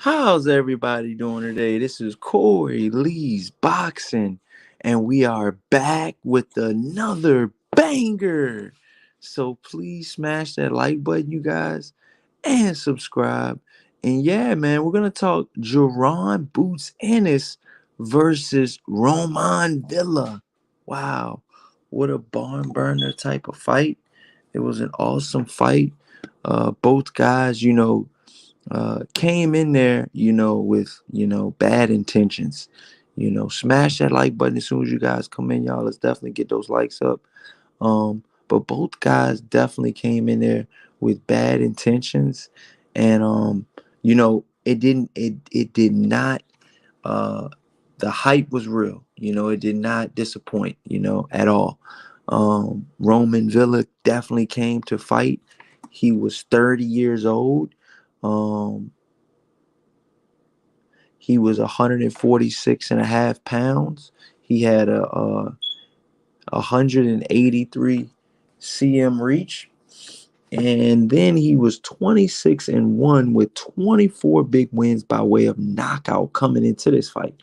How's everybody doing today? This is Corey Lee's Boxing, and we are back with another banger. So please smash that like button, you guys, and subscribe. And yeah, man, we're gonna talk Jaron Boots Ennis versus Roman Villa. Wow, what a barn burner type of fight! It was an awesome fight. Both guys, came in there, with, bad intentions. Smash that like button as soon as you guys come in, y'all. Let's definitely get those likes up. But both guys definitely came in there with bad intentions, and it did not. Uh, the hype was real. It did not disappoint. At all. Roman Villa definitely came to fight. He was 30 years old. Um, he was 146 and a half pounds. He had a 183 cm reach. And then he was 26-1 with 24 big wins by way of knockout coming into this fight.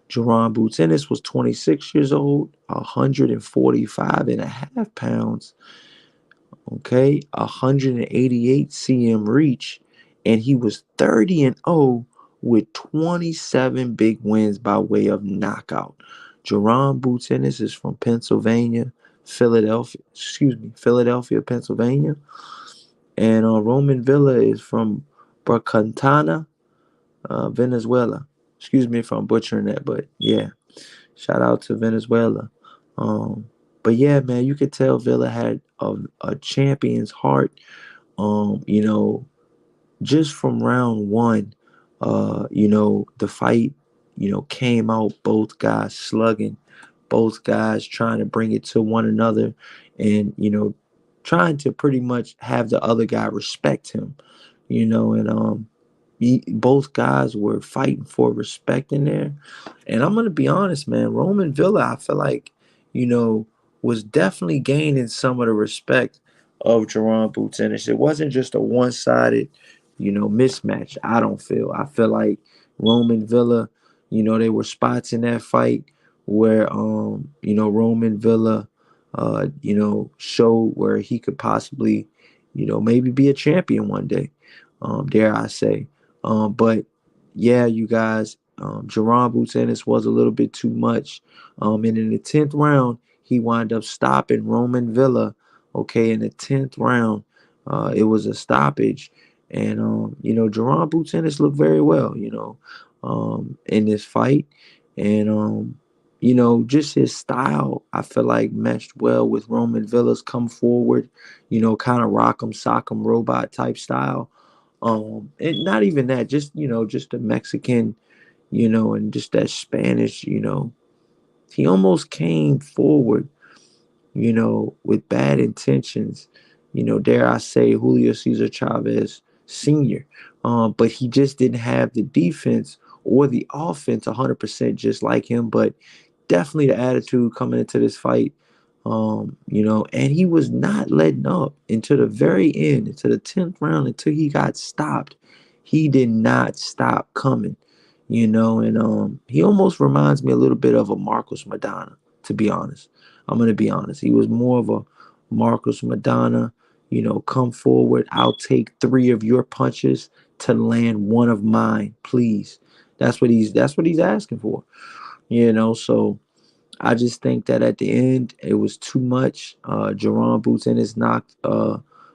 Jaron Boots Ennis was 26 years old, 145 and a half pounds, okay, 188 cm reach, and he was 30-0 with 27 big wins by way of knockout. Jaron Boots Ennis is from Philadelphia, Pennsylvania, and Roman Villa is from Barcantana, Venezuela. Excuse me if I'm butchering that, but yeah, shout out to Venezuela. Um, but yeah, man, you could tell Villa had a champion's heart. Um, you know, just from round one, the fight, came out both guys slugging, both guys trying to bring it to one another, and trying to pretty much have the other guy respect him, and both guys were fighting for respect in there. And I'm gonna be honest, man, Roman Villa, I feel like, you know, was definitely gaining some of the respect of Jaron Boots Ennis. It wasn't just a one-sided, mismatch. I feel like Roman Villa, there were spots in that fight where Roman Villa showed where he could possibly, maybe be a champion one day. Dare I say. But yeah, you guys, Jaron Boots Ennis was a little bit too much. And in the 10th round, he wound up stopping Roman Villa. Okay, in the 10th round, it was a stoppage. And, Jaron Boots Ennis looked very well, in this fight. And, just his style, I feel like matched well with Roman Villa's come forward, kind of rock'em sock'em robot type style. And not even that, just just the Mexican, and just that Spanish, he almost came forward, with bad intentions, dare I say Julio Cesar Chavez Sr. But he just didn't have the defense or the offense 100% just like him, but definitely the attitude coming into this fight. And he was not letting up until the very end, until the 10th round, until he got stopped. He did not stop coming, and he almost reminds me a little bit of a Marcos Madonna, to be honest. I'm gonna be honest. He was more of a Marcos Madonna, come forward. I'll take three of your punches to land one of mine, please. That's what he's asking for, so I just think that at the end it was too much. Jaron Boots Ennis knocked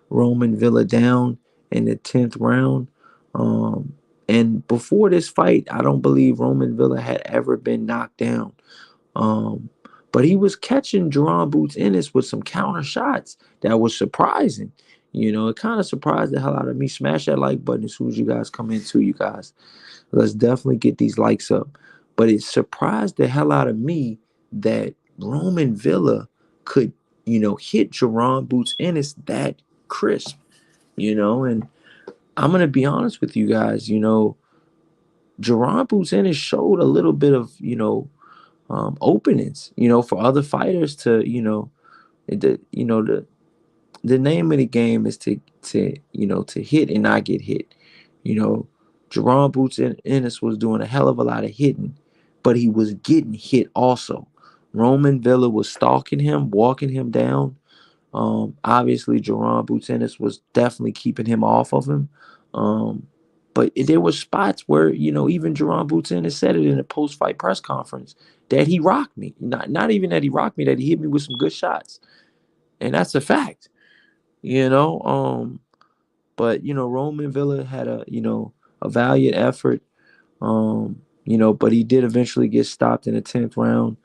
Roman Villa down in the 10th round. And before this fight, I don't believe Roman Villa had ever been knocked down. Um, but he was catching Jaron Boots Ennis with some counter shots that was surprising. It kind of surprised the hell out of me. Smash that like button as soon as you guys come in too, you guys. Let's definitely get these likes up. But it surprised the hell out of me that Roman Villa could, hit Jaron Boots Ennis that crisp, and I'm gonna be honest with you guys, Jaron Boots Ennis showed a little bit of, openings, for other fighters to, the name of the game is to hit and not get hit. You know, Jaron Boots Ennis was doing a hell of a lot of hitting, but he was getting hit also. Roman Villa was stalking him, walking him down. Obviously, Jaron Boots Ennis was definitely keeping him off of him. Um, but there were spots where, even Jaron Boots Ennis said it in a post-fight press conference that he rocked me. Not even that he rocked me, that he hit me with some good shots. And that's a fact, you know. But Roman Villa had a valiant effort. But he did eventually get stopped in the 10th round.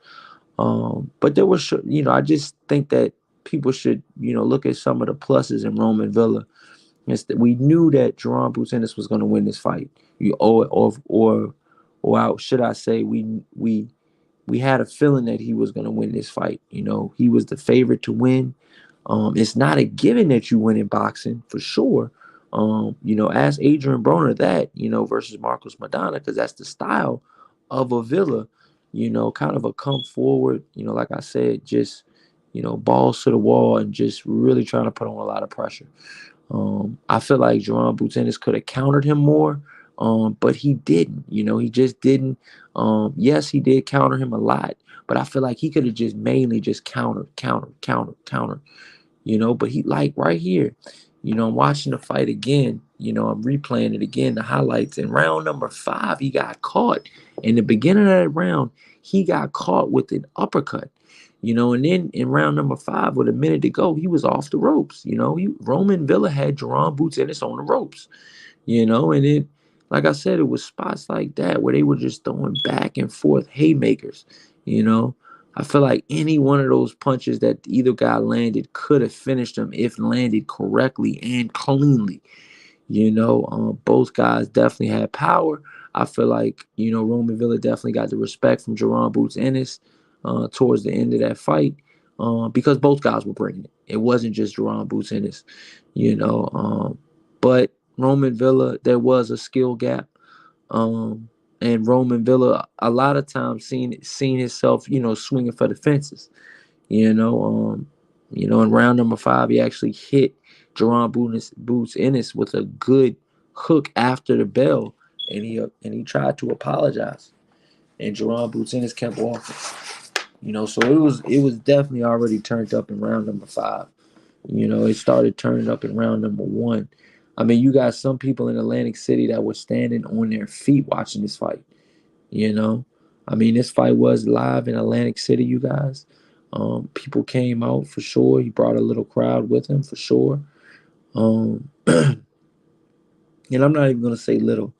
But there was, I just think that people should, look at some of the pluses in Roman Villa. We knew that Jaron Boots Ennis was going to win this fight. You or should I say, we had a feeling that he was going to win this fight. He was the favorite to win. It's not a given that you win in boxing for sure. Ask Adrian Broner that, versus Marcos Madonna, because that's the style of a Villa, kind of a come forward, like I said, just, balls to the wall and just really trying to put on a lot of pressure. I feel like Jaron Boots Ennis could have countered him more, but he didn't. He just didn't. Yes, he did counter him a lot, but I feel like he could have just mainly just counter. But he, like, right here, I'm watching the fight again. I'm replaying it again, the highlights. In round number 5, he got caught. In the beginning of that round, he got caught with an uppercut. And then in round number 5, with a minute to go, he was off the ropes. Roman Villa had Jaron Boots Ennis on the ropes. And then, like I said, it was spots like that where they were just throwing back and forth haymakers. I feel like any one of those punches that either guy landed could have finished him if landed correctly and cleanly. Both guys definitely had power. I feel like, Roman Villa definitely got the respect from Jaron Boots Ennis towards the end of that fight because both guys were bringing it. It wasn't just Jaron Boots Ennis, but Roman Villa, there was a skill gap. And Roman Villa, a lot of times seen himself, swinging for the fences. In round number 5, he actually hit Jaron Boots Ennis with a good hook after the bell, and he tried to apologize, and Jaron Boots Ennis kept walking. So it was definitely already turned up in round number 5. It started turning up in round number 1. I mean, you got some people in Atlantic City that were standing on their feet watching this fight. I mean, this fight was live in Atlantic City, you guys. People came out for sure. He brought a little crowd with him for sure. And I'm not even going to say little.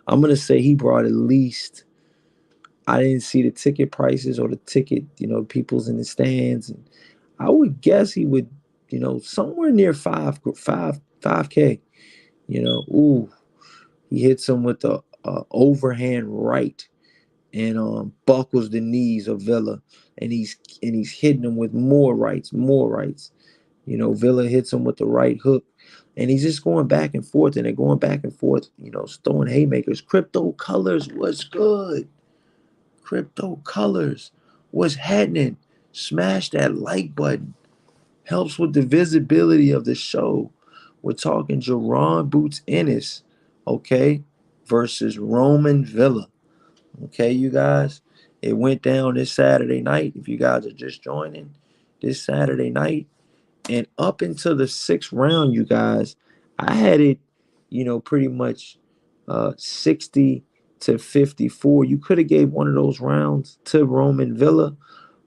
I'm going to say he brought at least, I didn't see the ticket prices or the ticket, people's in the stands. And I would guess he would, somewhere near 5K. Ooh, he hits him with the overhand right and buckles the knees of Villa, and he's hitting him with more rights. Villa hits him with the right hook, and he's just going back and forth, and they're going back and forth, throwing haymakers. Crypto Colors was good. Crypto Colors was happening. Smash that like button. Helps with the visibility of the show. We're talking Jaron Boots Ennis, okay, versus Roman Villa. Okay, you guys, it went down this Saturday night. If you guys are just joining, this Saturday night, and up into the 6th round, you guys, I had it, pretty much 60-54. You could have gave one of those rounds to Roman Villa,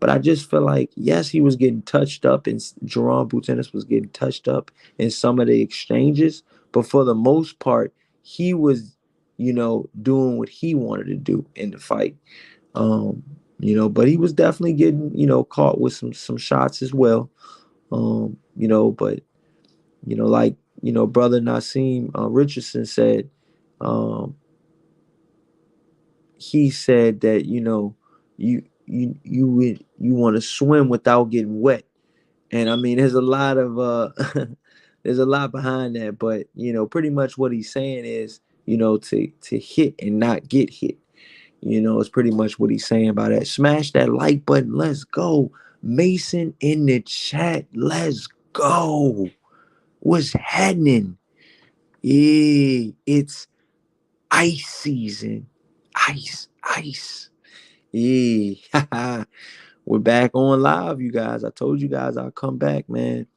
but I just feel like, yes, he was getting touched up, and Jaron Boots Ennis was getting touched up in some of the exchanges, but for the most part, he was, doing what he wanted to do in the fight. But he was definitely getting, caught with some shots as well. But like, brother Nassim Richardson said, he said that, you want to swim without getting wet. And I mean, there's a lot of there's a lot behind that, but pretty much what he's saying is, to hit and not get hit. It's pretty much what he's saying by that. Smash that like button. Let's go. Mason in the chat. Let's go. What's happening? Yeah, it's Ice season. Ice. Yeah. We're back on live, you guys. I told you guys I'll come back, man,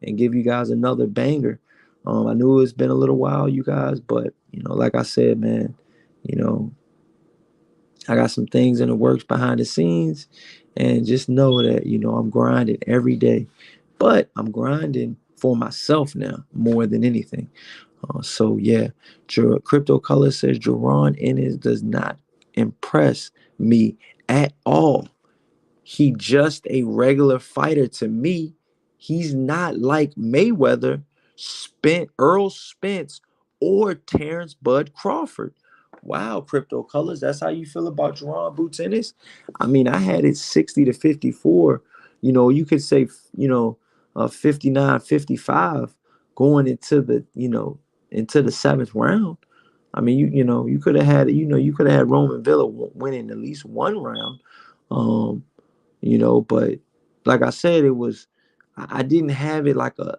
and give you guys another banger. I knew it's been a little while, you guys, but like I said, man, you know, I got some things in the works behind the scenes, and just know that I'm grinding every day, but I'm grinding for myself now more than anything. So yeah, Crypto Color says Jaron Ennis does not impress me at all. He just a regular fighter to me. He's not like Mayweather, Earl Spence, or Terrence Bud Crawford. Wow, Crypto Colors, that's how you feel about Jaron Boots Ennis? I mean, I had it 60-54. You could say, 59-55 going into the seventh round. I mean, you could have had, Roman Villa winning at least one round. But like I said, I didn't have it like a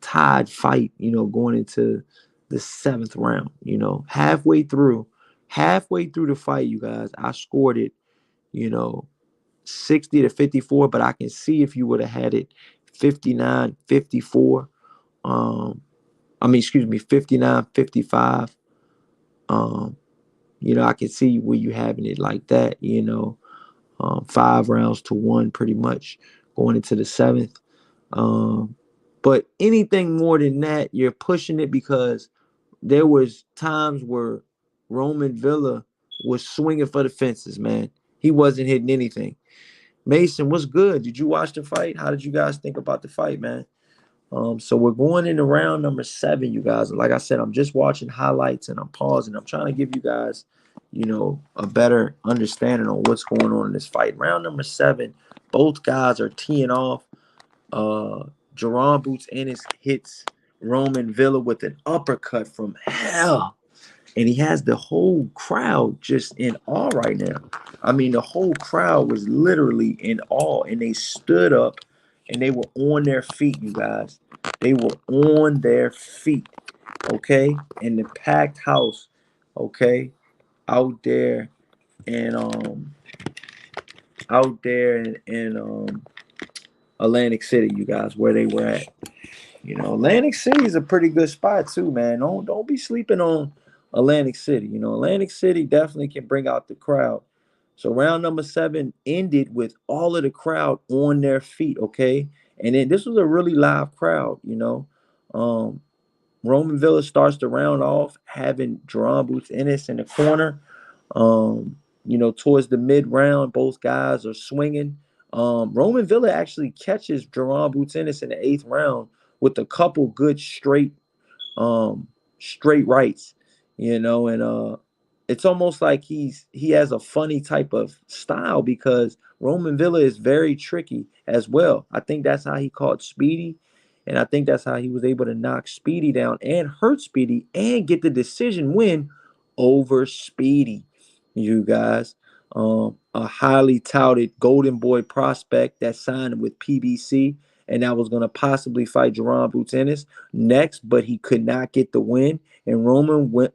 tied fight, going into the seventh round. Halfway through the fight, you guys, I scored it, you know, 60-54, but I can see if you would have had it 59-54. Excuse me, 59-55. I can see where you having it like that, 5 rounds to 1 pretty much going into the seventh. But anything more than that, you're pushing it, because there was times where Roman Villa was swinging for the fences, man. He wasn't hitting anything. Mason, what's good? Did you watch the fight? How did you guys think about the fight, man? So we're going into round number 7, you guys. Like I said, I'm just watching highlights and I'm pausing. I'm trying to give you guys, a better understanding on what's going on in this fight. Round number 7, both guys are teeing off. Jaron Boots Ennis hits Roman Villa with an uppercut from hell. And he has the whole crowd just in awe right now. I mean, the whole crowd was literally in awe, and they stood up and they were on their feet, you guys. They were on their feet, okay? In the packed house, okay? Out there and out there in Atlantic City, you guys, where they were at. Atlantic City is a pretty good spot too, man. Don't be sleeping on Atlantic City. Atlantic City definitely can bring out the crowd. So round number 7 ended with all of the crowd on their feet, okay? And then this was a really live crowd. Roman Villa starts the round off having Jaron Boots Ennis in the corner. Towards the mid round, both guys are swinging. Roman Villa actually catches Jaron Boots Ennis in the 8th round with a couple good straight rights, and it's almost like he has a funny type of style, because Roman Villa is very tricky as well. I think that's how he caught Speedy, and I think that's how he was able to knock Speedy down and hurt Speedy and get the decision win over Speedy, you guys. A highly touted Golden Boy prospect that signed with PBC, and that was going to possibly fight Jaron Boots Ennis next, but he could not get the win, and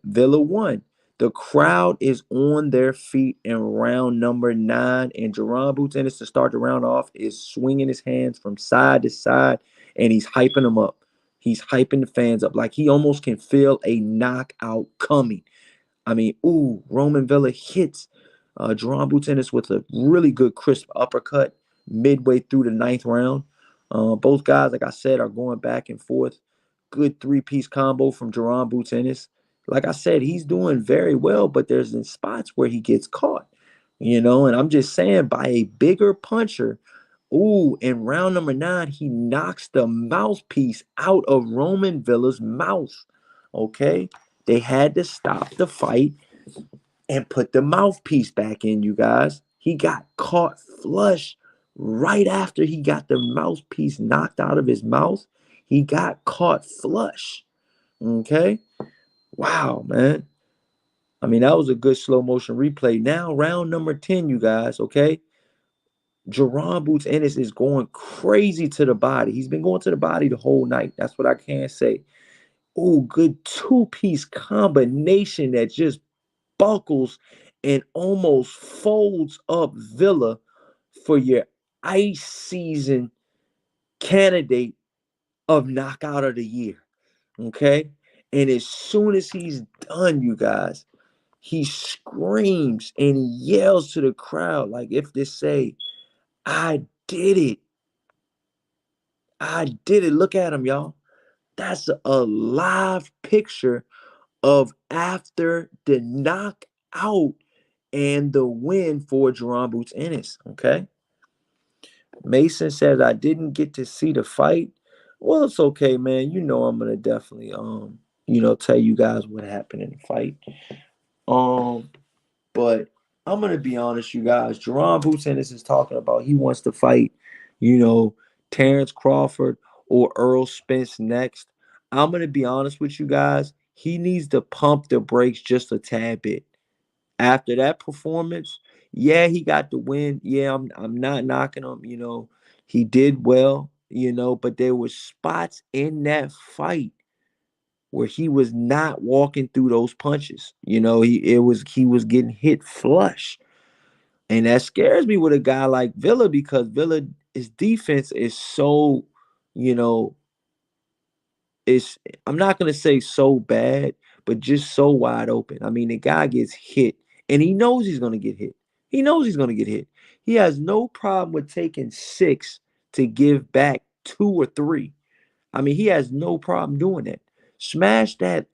Villa won. The crowd is on their feet in round number 9, and Jaron Boots Ennis, to start the round off, is swinging his hands from side to side, and he's hyping them up. He's hyping the fans up like he almost can feel a knockout coming. I mean, Roman Villa hits Jaron Boots Ennis with a really good crisp uppercut midway through the 9th round. Both guys, like I said, are going back and forth. Good 3-piece combo from Jaron Boots Ennis. Like I said, he's doing very well, but there's in spots where he gets caught, and I'm just saying, by a bigger puncher. In round number 9, he knocks the mouthpiece out of Roman Villa's mouth. Okay? They had to stop the fight and put the mouthpiece back in, you guys. He got caught flush right after he got the mouthpiece knocked out of his mouth. He got caught flush. Okay? Wow, man. I mean, that was a good slow motion replay. Now, round number 10, you guys, okay? Jaron Boots Ennis is going crazy to the body. He's been going to the body the whole night. That's what I can say. Good 2-piece combination that just buckles and almost folds up Villa for your ice season candidate of knockout of the year. Okay? And as soon as he's done, you guys, he screams and he yells to the crowd like if to say, I did it. I did it. Look at him, y'all. That's a live picture of after the knockout and the win for Jaron Boots Ennis. Okay. Mason says I didn't get to see the fight. Well, it's okay, man. You know I'm gonna definitely tell you guys what happened in the fight. Um, but I'm gonna be honest, you guys. Jaron Boots Ennis is talking about he wants to fight, you know, Terrence Crawford or Earl Spence next. I'm gonna be honest with you guys. He needs to pump the brakes just a tad bit. After that performance, yeah, he got the win. Yeah, I'm not knocking him. He did well. But there were spots in that fight where he was not walking through those punches. He was getting hit flush. And that scares me with a guy like Villa because his defense is so, you know, it's I'm not gonna say so bad, but just so wide open. I mean, the guy gets hit and he knows he's gonna get hit. He knows he's gonna get hit. He has no problem with taking 6 to give back 2 or 3. I mean, he has no problem doing that. Smash that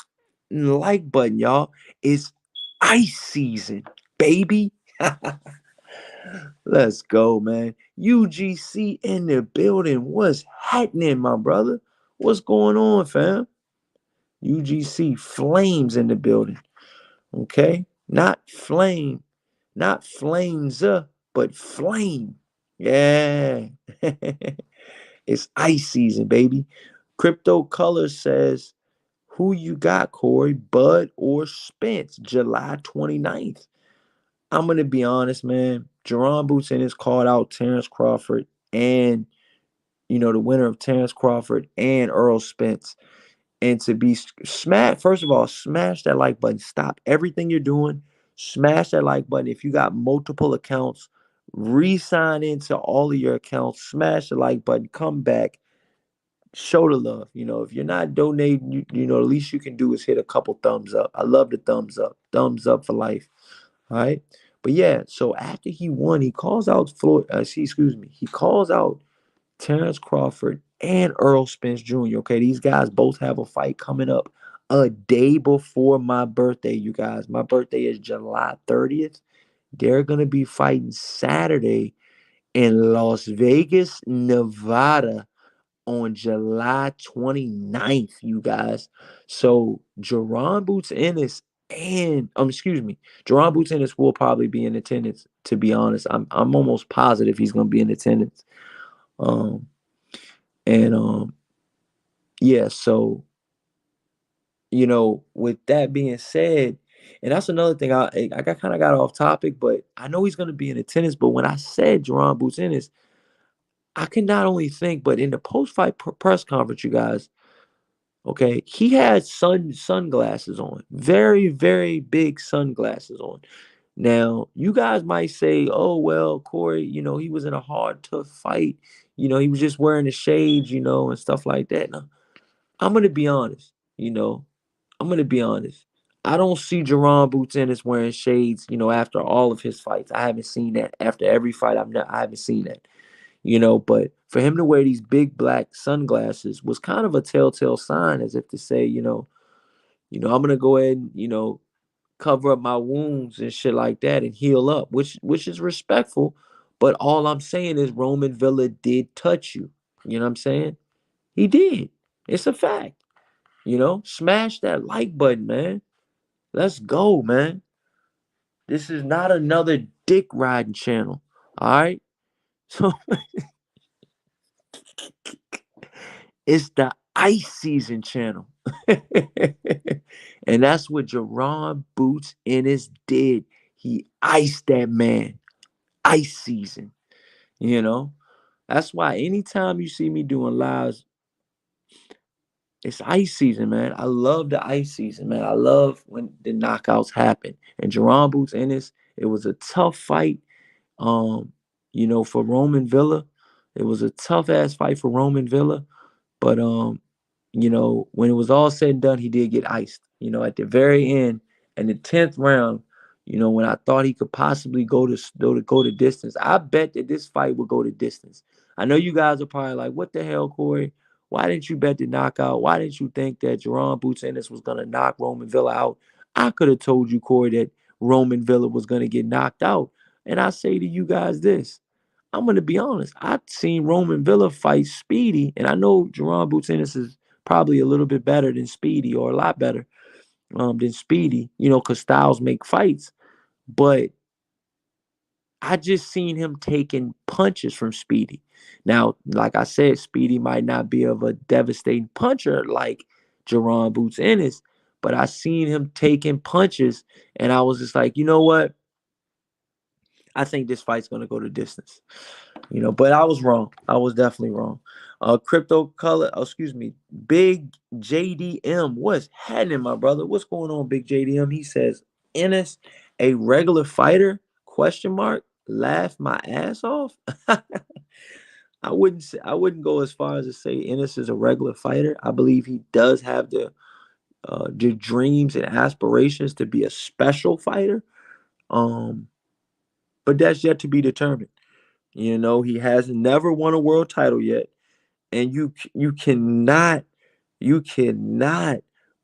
like button, y'all. It's ice season, baby. Let's go, man. UGC in the building. What's happening, my brother? What's going on, fam? UGC flames in the building. Okay? Not flame, not flames, but flame. Yeah. It's ice season, baby. Crypto Color says, who you got, Corey? Bud or Spence? July 29th. I'm going to be honest, man. Jaron Boots Ennis called out Terrence Crawford and, the winner of Terrence Crawford and Earl Spence. And to be smash, first of all, smash that like button. Stop everything you're doing. Smash that like button. If you got multiple accounts, re-sign into all of your accounts. Smash the like button. Come back. Show the love. If you're not donating, the least you can do is hit a couple thumbs up. I love the thumbs up. Thumbs up for life. All right. But yeah, so after he won, he calls out he calls out Terrence Crawford and Earl Spence Jr. Okay, these guys both have a fight coming up a day before my birthday, you guys. My birthday is July 30th. They're going to be fighting Saturday in Las Vegas, Nevada on July 29th, you guys. So Jaron Boots Ennis Jaron Boots Ennis will probably be in attendance, to be honest. I'm almost positive he's going to be in attendance. Um, and yeah, so with that being said, and that's another thing. I got off topic, but I know he's going to be in attendance. But when I said Jaron Boots Ennis, I can not only think, but in the post-fight press conference, you guys, okay, he had sunglasses on, very very big sunglasses on. Now you guys might say, "Oh well, Corey, he was in a hard, tough fight. He was just wearing the shades, and stuff like that." No, I'm gonna be honest. I'm gonna be honest. I don't see Jaron Boots Ennis wearing shades. After all of his fights, I haven't seen that. After every fight, I haven't seen that. But for him to wear these big black sunglasses was kind of a telltale sign, as if to say, I'm gonna go ahead and cover up my wounds and shit like that and heal up, which is respectful. But all I'm saying is Roman Villa did touch you. You know what I'm saying? He did. It's a fact. Smash that like button, man. Let's go, man. This is not another dick riding channel. All right. So it's the ice season channel. And that's what Jaron Boots Ennis did. He iced that man. Ice season. That's why anytime you see me doing lives, It's ice season, man. I love the ice season, man. I love when the knockouts happen. And Jaron Boots Ennis, it was a tough fight. Um, for Roman Villa, it was a tough ass fight for Roman Villa. But when it was all said and done, he did get iced. At the very end, and the 10th round, when I thought he could possibly go to distance, I bet that this fight would go to distance. I know you guys are probably like, "What the hell, Corey? Why didn't you bet the knockout? Why didn't you think that Jaron Boots Ennis was gonna knock Roman Villa out?" I could have told you, Corey, that Roman Villa was gonna get knocked out. And I say to you guys this. I'm gonna be honest. I've seen Roman Villa fight Speedy, and I know Jaron Boots Ennis is probably a little bit better than Speedy, or a lot better than Speedy, because styles make fights. But I just seen him taking punches from Speedy. Now, like I said, Speedy might not be of a devastating puncher like Jaron Boots Ennis, but I seen him taking punches, and I was just like, you know what? I think this fight's gonna go the distance. But I was wrong. I was definitely wrong. Crypto color, excuse me, Big JDM. What's happening, my brother? What's going on, Big JDM? He says, Ennis, a regular fighter? Question mark. Laugh my ass off. I wouldn't go as far as to say Ennis is a regular fighter. I believe he does have the dreams and aspirations to be a special fighter. Um, but that's yet to be determined. He has never won a world title yet, and you cannot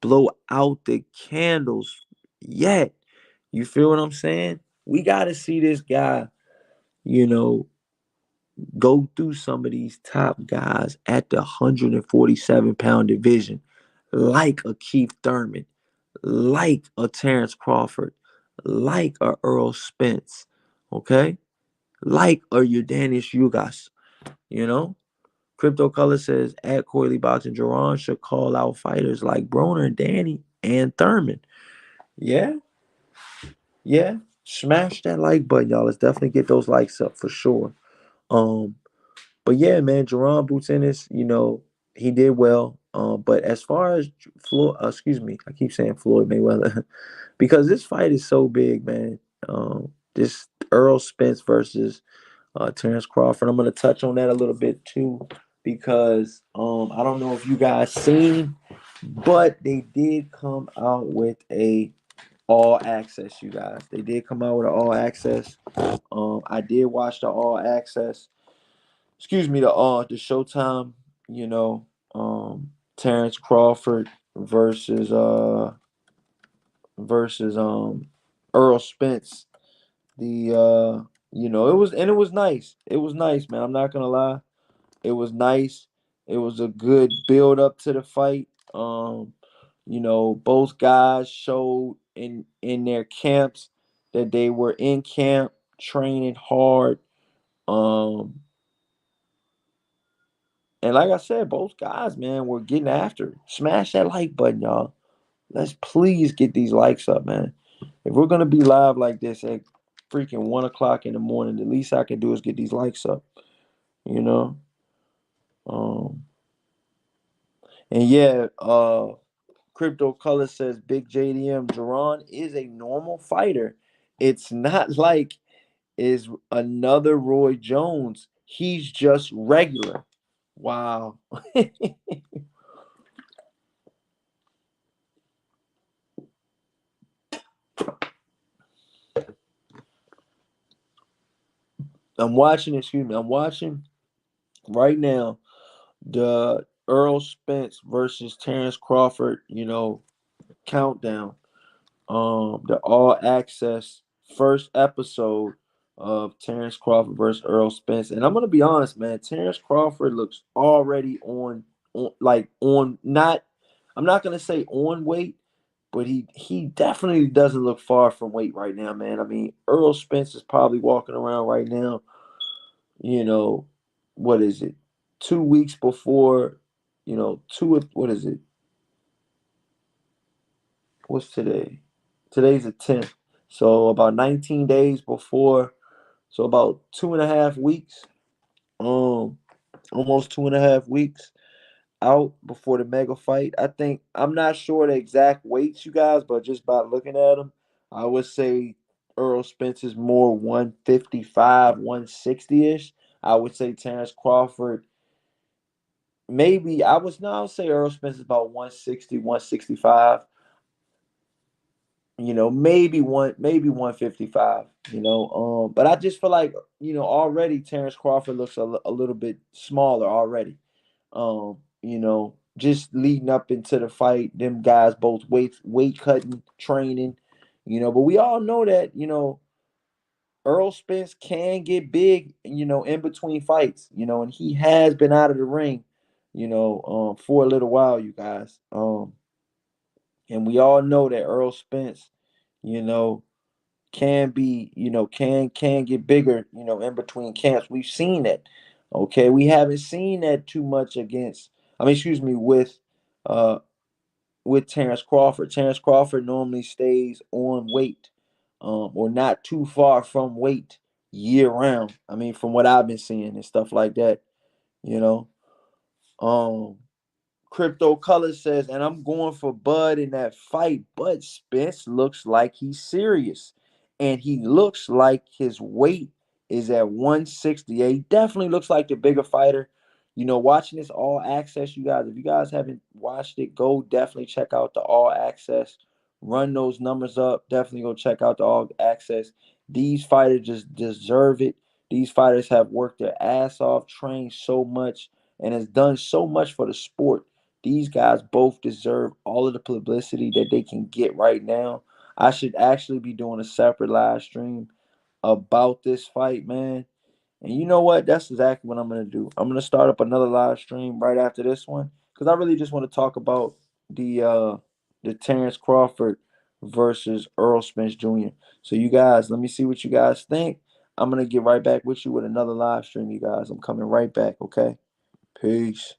blow out the candles yet. You feel what I'm saying? We got to see this guy, you know, go through some of these top guys at the 147-pound division, like a Keith Thurman, like a Terrence Crawford, like a Earl Spence, okay, like a Udanis Ugas, you know. Crypto Color says at Coily Boxing, Jaron should call out fighters like Broner, Danny, and Thurman. Yeah, yeah. Smash that like button, y'all. Let's definitely get those likes up for sure. Um, but yeah, man, Jaron Boots Ennis, he did well. But as far as Floyd, excuse me, I keep saying Floyd Mayweather because this fight is so big, man. This Earl Spence versus Terrence Crawford. I'm gonna touch on that a little bit too because I don't know if you guys seen, but they did come out with a all access. You guys, they did come out with an all access. I did watch the all access. Excuse me, the Showtime. You know, Terrence Crawford versus Earl Spence. It was nice. It was nice, man. I'm not gonna lie. It was nice. It was a good build up to the fight. Both guys showed in their camps that they were in camp training hard. Um, and like I said, both guys, man, were getting after it. Smash that like button, y'all. Let's please get these likes up, man. If we're gonna be live like this at freaking 1 o'clock in the morning, the least I can do is get these likes up. You know. Um, and yeah, Crypto Color says Big JDM Jaron is a normal fighter. It's not like is another Roy Jones. He's just regular. Wow. I'm watching right now the Earl Spence versus Terrence Crawford, countdown. The all access first episode of Terrence Crawford versus Earl Spence. And I'm gonna be honest, man, Terrence Crawford looks already on not I'm not gonna say on weight, but he definitely doesn't look far from weight right now, man. I mean, Earl Spence is probably walking around right now, you know, what is it? 2 weeks before, what is it? What's today? Today's the 10th. So about 19 days before, so about 2.5 weeks, almost 2.5 weeks. out before the mega fight. I think I'm not sure the exact weights, you guys, but just by looking at them, I would say Earl Spence is more 155, 160 ish. I would say Terrence Crawford maybe I was no, I'll say Earl Spence is about 160, 165. Maybe 155. But I just feel like already Terrence Crawford looks a little bit smaller already. Just leading up into the fight, them guys both weight cutting, training, but we all know that, Earl Spence can get big, in between fights, and he has been out of the ring, for a little while, you guys. And we all know that Earl Spence, you know, can be, can get bigger, in between camps. We've seen that. Okay. We haven't seen that too much excuse me, with Terrence Crawford. Terrence Crawford normally stays on weight, or not too far from weight year round. I mean, from what I've been seeing and stuff like that, you know. Um, Crypto Color says, and I'm going for Bud in that fight, but Spence looks like he's serious. And he looks like his weight is at 160. Yeah, he definitely looks like the bigger fighter. Watching this all access, you guys, if you guys haven't watched it, go definitely check out the all access. Run those numbers up. Definitely go check out the all access. These fighters just deserve it. These fighters have worked their ass off, trained so much, and has done so much for the sport. These guys both deserve all of the publicity that they can get right now. I should actually be doing a separate live stream about this fight, man. And you know what? That's exactly what I'm gonna do. I'm gonna start up another live stream right after this one because I really just want to talk about the Terrence Crawford versus Earl Spence Jr. So you guys, let me see what you guys think. I'm gonna get right back with you with another live stream, you guys. I'm coming right back. Okay, peace.